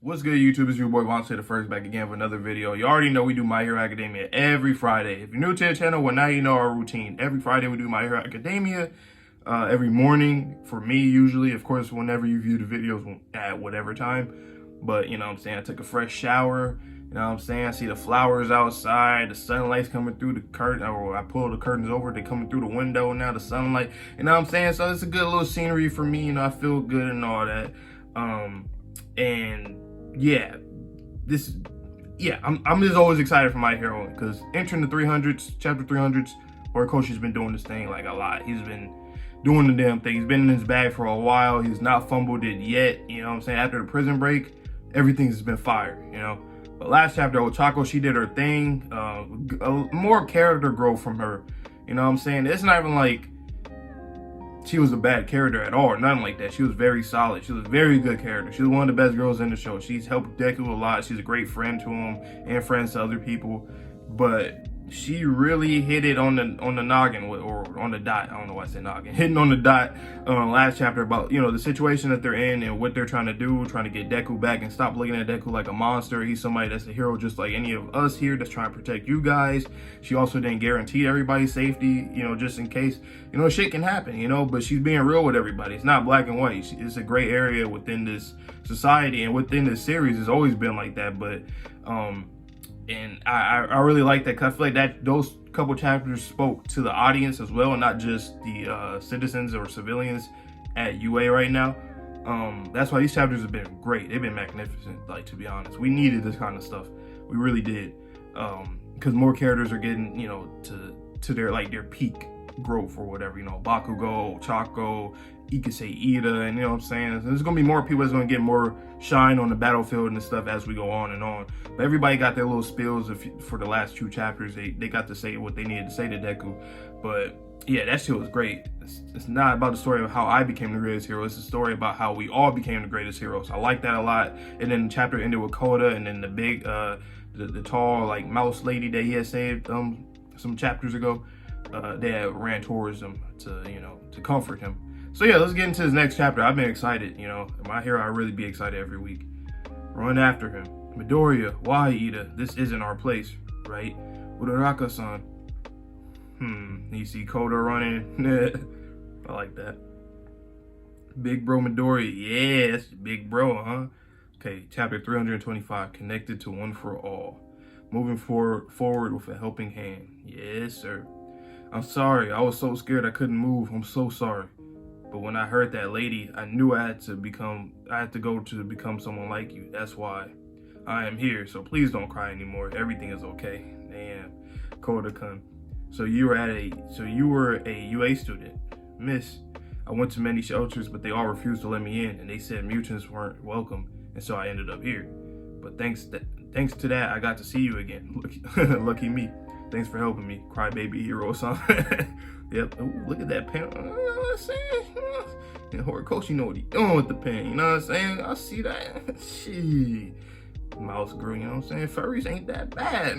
What's good, YouTube? It's your boy Vontae the First, back again for another video. You already know we do My Hero Academia every Friday. If you're new to the channel, well, now you know our routine. Every Friday we do My Hero Academia. Every morning for me, usually. Of course, whenever you view the videos at whatever time. But, you know what I'm saying, I took a fresh shower. You know what I'm saying? I see the flowers outside, the sunlight's coming through the curtain, or I pull the curtains over, they're coming through the window now, the sunlight. You know what I'm saying? So it's a good little scenery for me. You know, I feel good and all that. And yeah, I'm just always excited for My Hero because entering the 300s, chapter 300s, Horikoshi's been doing this thing like a lot. He's been doing the damn thing. He's been in his bag for a while. He's not fumbled it yet. You know what I'm saying? After the prison break, everything's been fire, you know? But last chapter, Ochako, she did her thing. More character growth from her. You know what I'm saying? It's not even like she was a bad character at all, nothing like that. She was very solid. She was a very good character. She was one of the best girls in the show. She's helped Deku a lot. She's a great friend to him and friends to other people. But she really hit it on the noggin, or on the dot. I don't know why I said noggin. Hitting on the dot last chapter about, you know, the situation that they're in and what they're trying to do, trying to get Deku back and stop looking at Deku like a monster. He's somebody that's a hero just like any of us here that's trying to protect you guys. She also didn't guarantee everybody's safety, you know, just in case, you know, shit can happen, you know, but she's being real with everybody. It's not black and white. It's a gray area within this society, and within this series it's always been like that. But and I really like that, because I feel like that those couple chapters spoke to the audience as well, and not just the citizens or civilians at UA right now. That's why these chapters have been great. They've been magnificent, like, to be honest. We needed this kind of stuff. We really did. Because more characters are getting, you know, to their, like, their peak growth or whatever, you know, Bakugo, Ochako, Ida, and you know what I'm saying? There's gonna be more people that's gonna get more shine on the battlefield and stuff as we go on and on. But everybody got their little spills for the last two chapters. They got to say what they needed to say to Deku. But yeah, that shit was great. It's not about the story of how I became the greatest hero. It's a story about how we all became the greatest heroes. I like that a lot. And then the chapter ended with Koda, and then the big, the tall, like, mouse lady that he had saved some chapters ago. They had ran towards him to, you know, to comfort him. So yeah, let's get into this next chapter. I've been excited, you know. My hero, I really be excited every week. Run after him. Midoriya, why, Ida? This isn't our place, right? Uraraka-san. You see Koda running. I like that. Big bro Midoriya. Yeah, that's big bro, huh? Okay, chapter 325. Connected to one for all. Moving forward with a helping hand. Yes, sir. I'm sorry. I was so scared I couldn't move. I'm so sorry. But when I heard that lady, I knew I had to go to become someone like you. That's why I am here. So please don't cry anymore. Everything is okay. Damn. Koda-kun. So you were a UA student. Miss, I went to many shelters, but they all refused to let me in, and they said mutants weren't welcome, and so I ended up here. But thanks to that, I got to see you again. Lucky me. Thanks for helping me, crybaby hero-san. Yep. Ooh, look at that pen. You know what I'm saying? And Horikoshi know what he doing with the pen. You know what I'm saying? I see that. Shit. Mouse girl, you know what I'm saying? Furries ain't that bad.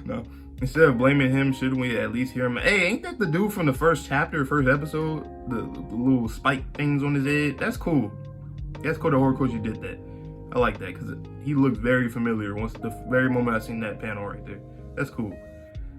No. Instead of blaming him, shouldn't we at least hear him? Hey, ain't that the dude from the first chapter, first episode? The little spike things on his head? That's cool. That's cool that Horikoshi did that. I like that because he looked very familiar once the very moment I seen that panel right there. That's cool.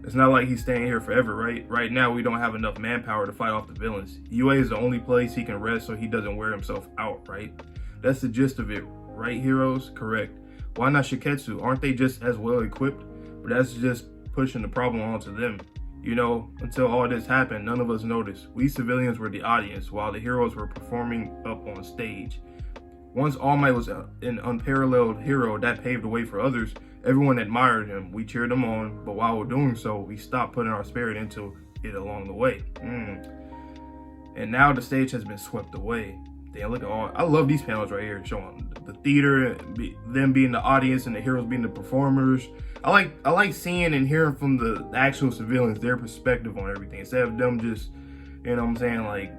It's not like he's staying here forever, right? Right now, we don't have enough manpower to fight off the villains. UA is the only place he can rest so he doesn't wear himself out, right? That's the gist of it, right, heroes? Correct. Why not Shiketsu? Aren't they just as well equipped? But that's just pushing the problem onto them. You know, until all this happened, none of us noticed. We civilians were the audience, while the heroes were performing up on stage. Once All Might was an unparalleled hero that paved the way for others, everyone admired him. We cheered him on, but while we're doing so, we stopped putting our spirit into it along the way. And now the stage has been swept away. Damn, look at all. I love these panels right here, showing the theater, them being the audience and the heroes being the performers. I like seeing and hearing from the actual civilians, their perspective on everything, instead of them just, you know what I'm saying, like,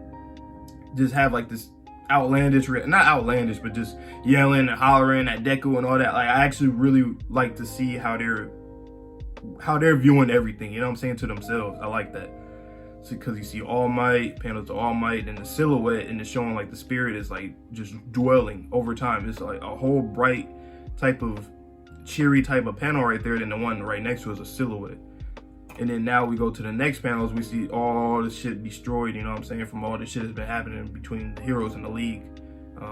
just have like this outlandish, not outlandish, but just yelling and hollering at Deku and all that. Like, I actually really like to see how they're viewing everything, you know what I'm saying, to themselves. I like that. Because you see All Might, panels to All Might, and the silhouette, and it's showing like the spirit is like just dwelling over time. It's like a whole bright type of cheery type of panel right there. Then the one right next to it is a silhouette. And then now we go to the next panels, we see all the shit destroyed, you know what I'm saying, from all the shit that's been happening between the heroes and the League.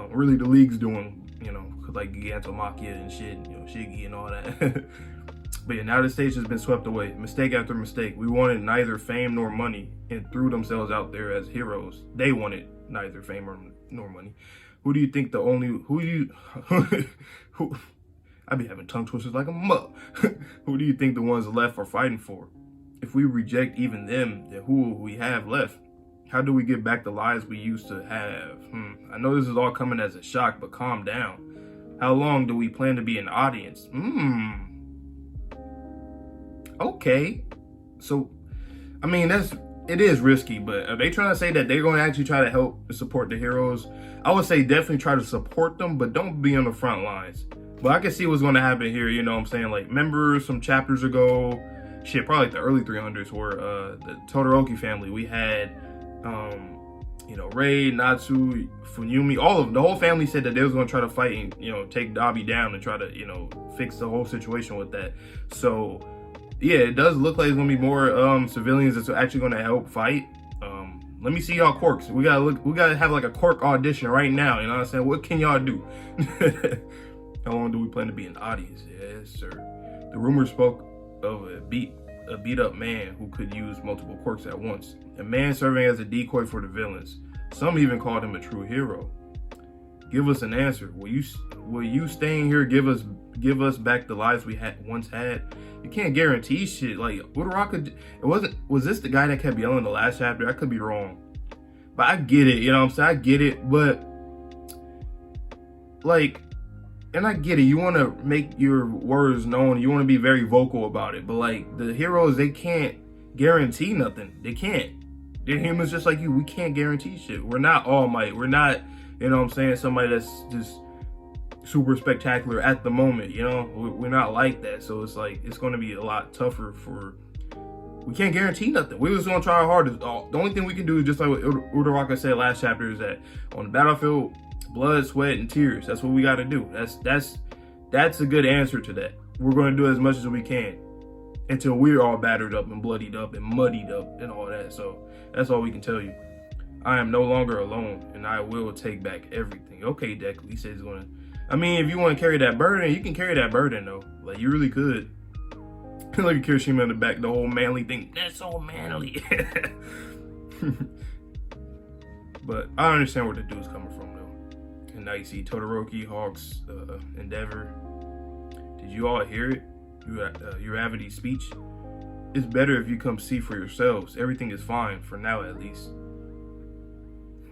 Really, the League's doing, you know, like Gigantomachia and shit, you know, Shiggy and all that. But yeah, now the stage has been swept away. Mistake after mistake. We wanted neither fame nor money and threw themselves out there as heroes. They wanted neither fame nor money. Who do you think the only, I be having tongue twisters like a mug. Who do you think the ones left are fighting for? If we reject even them, then who will we have left? How do we get back the lives we used to have? I know this is all coming as a shock, but calm down. How long do we plan to be an audience? Okay. So, I mean, it is risky, but are they trying to say that they're going to actually try to help support the heroes? I would say definitely try to support them, but don't be on the front lines. But I can see what's going to happen here, you know what I'm saying? Like, remember some chapters ago, shit, probably like the early 300s, where the Todoroki family, we had, you know, Rei, Natsu, Funyumi, the whole family said that they was going to try to fight and, you know, take Dabi down and try to, you know, fix the whole situation with that. So, yeah, it does look like it's going to be more civilians that's actually going to help fight. Let me see y'all quirks. We gotta have like a quirk audition right now, you know what I'm saying? What can y'all do? How long do we plan to be an audience? Yes, sir. The rumor spoke of a beat up man who could use multiple quirks at once. A man serving as a decoy for the villains. Some even called him a true hero. Give us an answer. Will you staying here give us back the lives we once had? You can't guarantee shit. Like Uraraka, was this the guy that kept yelling the last chapter? I could be wrong. But I get it, you know what I'm saying? I get it, but like, and I get it, you want to make your words known, you want to be very vocal about it, but like the heroes, they can't guarantee nothing. They can't. They're humans just like you. We can't guarantee shit. We're not All Might. We're not, you know what I'm saying, somebody that's just super spectacular at the moment, you know? We're not like that. So it's like, it's going to be a lot tougher we can't guarantee nothing. We're just going to try our hardest. The only thing we can do is just like what Uraraka said last chapter, is that on the battlefield, blood, sweat, and tears. That's what we got to do. That's a good answer to that. We're going to do as much as we can until we're all battered up and bloodied up and muddied up and all that. So that's all we can tell you. I am no longer alone, and I will take back everything. Okay, Deku. He says he's going to. I mean, if you want to carry that burden, you can carry that burden, though. Like, you really could. Look at Kirishima in the back, the whole manly thing. That's so manly. But I understand where the dude's coming from, though. And now you see Todoroki, Hawk's endeavor. Did you all hear it? Uravity's speech? It's better if you come see for yourselves. Everything is fine, for now at least.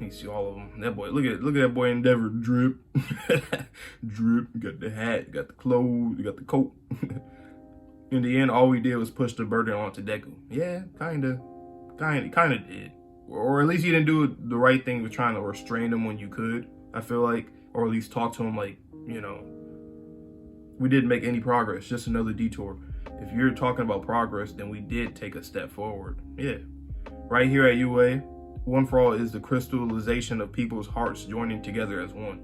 You see all of them. That boy, look at that boy Endeavor drip. Drip. You got the hat, you got the clothes, you got the coat. In the end, all we did was push the burden onto Deku. Yeah, kinda did. Or at least you didn't do the right thing with trying to restrain him when you could, I feel like. Or at least talk to him like, you know, we didn't make any progress, just another detour. If you're talking about progress, then we did take a step forward. Yeah. Right here at UA, One for All is the crystallization of people's hearts joining together as one.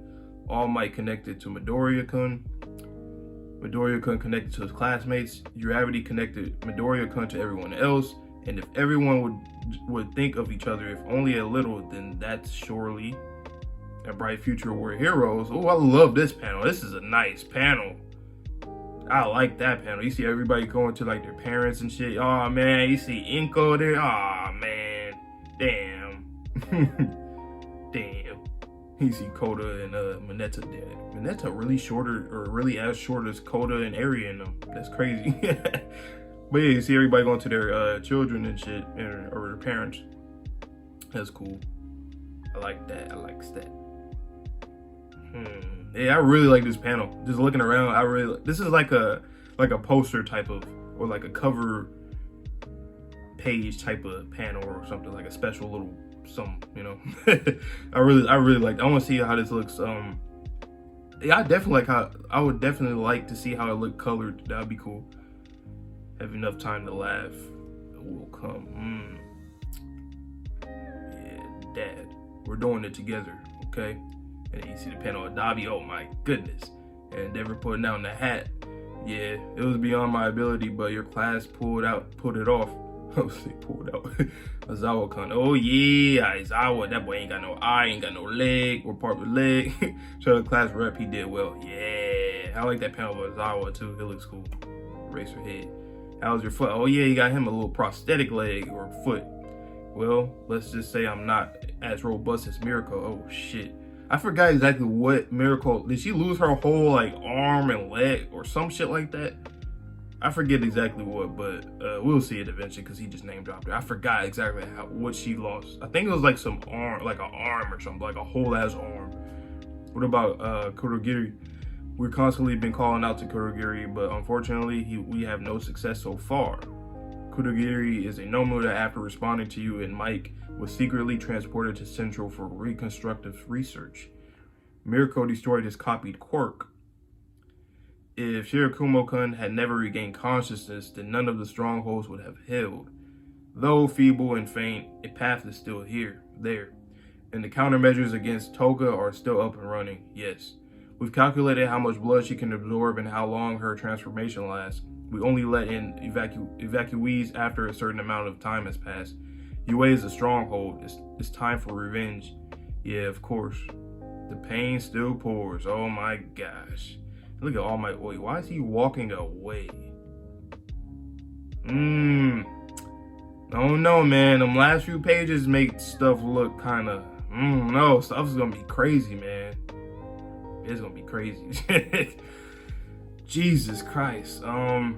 All Might connected to Midoriya-kun. Midoriya-kun connected to his classmates. Uravity connected Midoriya-kun to everyone else. And if everyone would think of each other, if only a little, then that's surely a bright future where heroes. Oh, I love this panel. This is a nice panel. I like that panel. You see everybody going to like their parents and shit. Oh man, you see Inko there. Oh man, damn. Damn. You see Koda and Mineta dead. Mineta really shorter, or really as short as Koda and Eri in them. That's crazy. But yeah, you see everybody going to their children and shit, or their parents. That's cool. I like that. I like that. Yeah, I really like this panel. Just looking around, this is like a poster type of, or like a cover page type of panel or something, like a special little something, you know. I really like. I want to see how this looks. Yeah, I would definitely like to see how it looked colored. That'd be cool. Have enough time to laugh. It will come. Yeah, Dad, we're doing it together, okay? And then you see the panel of Dabi. Oh my goodness. and Endeavor putting out in the hat. Yeah, it was beyond my ability, but your class pulled it off. I was say pulled out. Aizawa-kun. Oh yeah, Aizawa. That boy ain't got no eye, ain't got no leg, or part of the leg. Show the class rep, he did well. Yeah, I like that panel of Aizawa too. It looks cool. Eraserhead. How's your foot? Oh yeah, you got him a little prosthetic leg or foot. Well, let's just say I'm not as robust as Miracle. Oh shit. I forgot exactly what Miracle, did she lose her whole like arm and leg or some shit like that? I forget exactly what, but we'll see it eventually because he just name dropped her. I forgot exactly what she lost. I think it was like some arm, like an arm or something, like a whole ass arm. What about Kurogiri? We're constantly been calling out to Kurogiri, but unfortunately we have no success so far. Kurogiri is a noble that after responding to you and Mike was secretly transported to Central for reconstructive research. Miracle destroyed his copied quirk. If Shirakumo-kun had never regained consciousness, then none of the strongholds would have held. Though feeble and faint, a path is still there. And the countermeasures against Toga are still up and running, yes. We've calculated how much blood she can absorb and how long her transformation lasts. We only let in evacuees after a certain amount of time has passed. UA is a stronghold. It's time for revenge. Yeah, of course. The pain still pours. Oh my gosh. Look at all my oil. Why is he walking away? I don't know, man. Them last few pages make stuff look kind of, no, stuff's gonna be crazy, man. It's gonna be crazy. Jesus Christ. The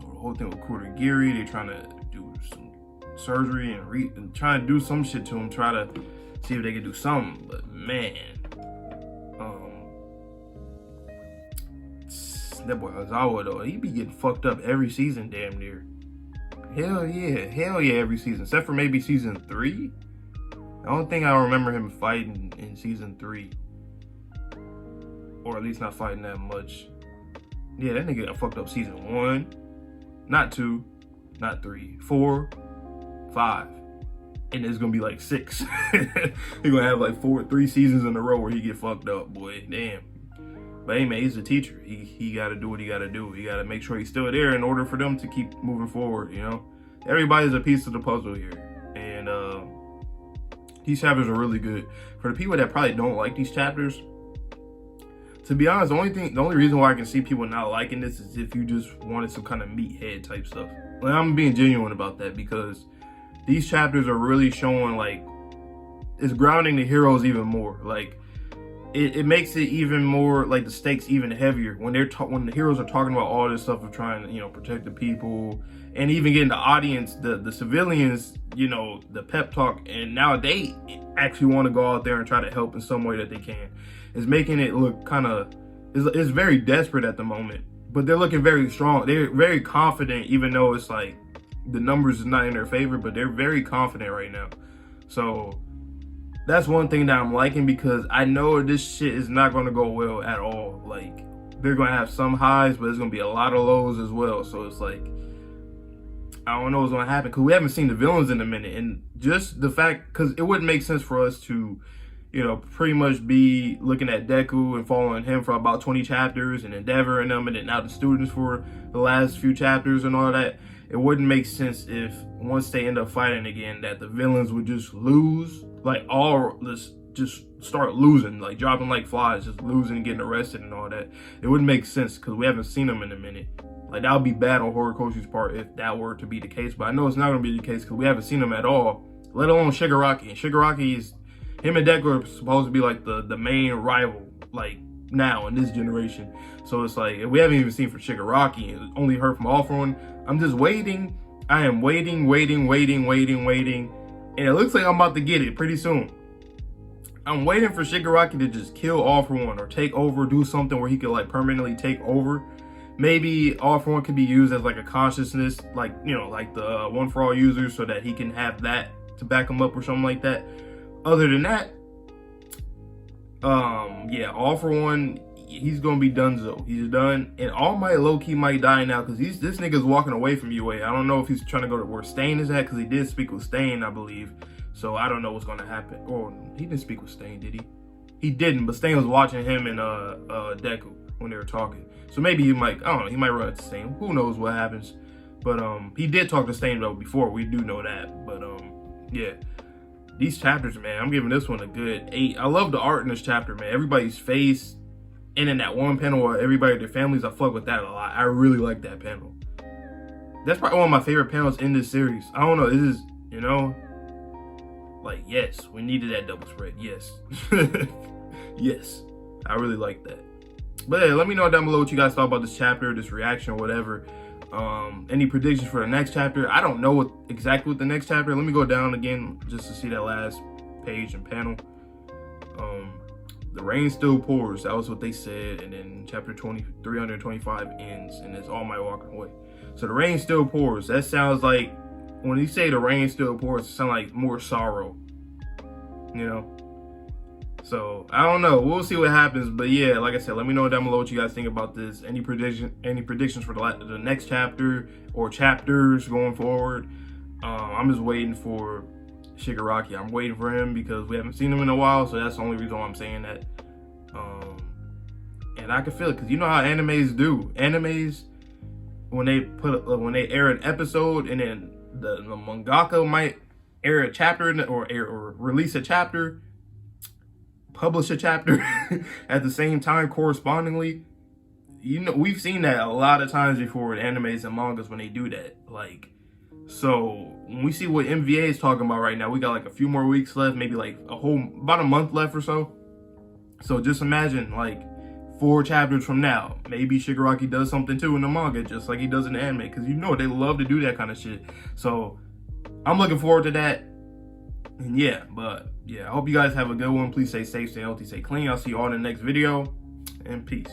whole thing with Kurogiri, they trying to do some surgery and trying to do some shit to him, try to see if they can do something, but man, that boy Aizawa though, he be getting fucked up every season damn near. Hell yeah, every season, except for maybe season 3. I don't think I remember him fighting in season 3, or at least not fighting that much. Yeah, that nigga got fucked up season 1, not 2, not 3, 4, 5. And it's gonna be like 6. He's gonna have like 3 seasons in a row where he get fucked up, boy. Damn. But hey man, he's a teacher. He gotta do what he gotta do. He gotta make sure he's still there in order for them to keep moving forward, you know? Everybody's a piece of the puzzle here. And these chapters are really good. For the people that probably don't like these chapters, to be honest, the only reason why I can see people not liking this is if you just wanted some kind of meathead type stuff. Like, I'm being genuine about that because these chapters are really showing, like, it's grounding the heroes even more. Like, it makes it even more, like, the stakes even heavier when when the heroes are talking about all this stuff of trying to, you know, protect the people and even getting the audience, the civilians, you know, the pep talk, and now they actually want to go out there and try to help in some way that they can. It's making it look kind of, it's very desperate at the moment, but they're looking very strong. They're very confident, even though it's like the numbers is not in their favor, but they're very confident right now. So that's one thing that I'm liking, because I know this shit is not going to go well at all. Like, they're going to have some highs, but there's going to be a lot of lows as well. So it's like, I don't know what's going to happen, because we haven't seen the villains in a minute. And just the fact, because it wouldn't make sense for us to, you know, pretty much be looking at Deku and following him for about 20 chapters and Endeavor and them, and then now the students for the last few chapters and all that. It wouldn't make sense if once they end up fighting again that the villains would just lose, like just start losing, like dropping like flies, just losing and getting arrested and all that. It wouldn't make sense because we haven't seen them in a minute. Like, that would be bad on Horikoshi's part if that were to be the case, but I know it's not going to be the case because we haven't seen them at all, let alone Shigaraki. And Shigaraki is, him and Deku are supposed to be like the main rival, like, now in this generation. So it's like, we haven't even seen for Shigaraki and only heard from All For One. I'm just waiting. I am waiting, and it looks like I'm about to get it pretty soon. I'm waiting for Shigaraki to just kill All For One or take over, do something where he could like permanently take over. Maybe All For One could be used as like a consciousness, like, you know, like the One For All users, so that he can have that to back him up or something like that. Other than that, yeah, All For One, he's gonna be donezo. He's done, and All Might low-key might die now because this nigga's walking away from UA. I don't know if he's trying to go to where Stain is at, because he did speak with Stain, I believe. So I don't know what's gonna happen. Or he didn't speak with Stain, did he? He didn't, but Stain was watching him and Deku when they were talking. So maybe he might, I don't know, he might run into Stain. Who knows what happens? But he did talk to Stain though before. We do know that. But yeah. These chapters, man, I'm giving this one a good 8. I love the art in this chapter, man. Everybody's face, and in that one panel where everybody, their families, I fuck with that a lot. I really like that panel. That's probably one of my favorite panels in this series. I don't know, this is, you know, like, yes, we needed that double spread. Yes. Yes. I really like that. But yeah, let me know down below what you guys thought about this chapter, this reaction, or whatever. Any predictions for the next chapter? I don't know exactly what the next chapter. Let me go down again just to see that last page and panel. The rain still pours. That was what they said. And then chapter 325 ends, and it's All Might walking away. So the rain still pours. That sounds like, when you say the rain still pours, it sounds like more sorrow, you know? So I don't know. We'll see what happens. But yeah, like I said, let me know down below what you guys think about this. Any predictions for the next chapter or chapters going forward? I'm just waiting for Shigaraki. I'm waiting for him because we haven't seen him in a while. So that's the only reason why I'm saying that. And I can feel it because you know how animes do. Animes, when they air an episode and then the mangaka might air a chapter or release a chapter, publish a chapter at the same time correspondingly. You know, we've seen that a lot of times before in animes and mangas when they do that. Like, so when we see what MVA is talking about right now, we got like a few more weeks left, maybe like about a month left or so. So just imagine like 4 chapters from now, maybe Shigaraki does something too in the manga, just like he does in the anime, because you know they love to do that kind of shit. So I'm looking forward to that. And yeah, but yeah, I hope you guys have a good one. Please stay safe, stay healthy, stay clean. I'll see you all in the next video, and peace.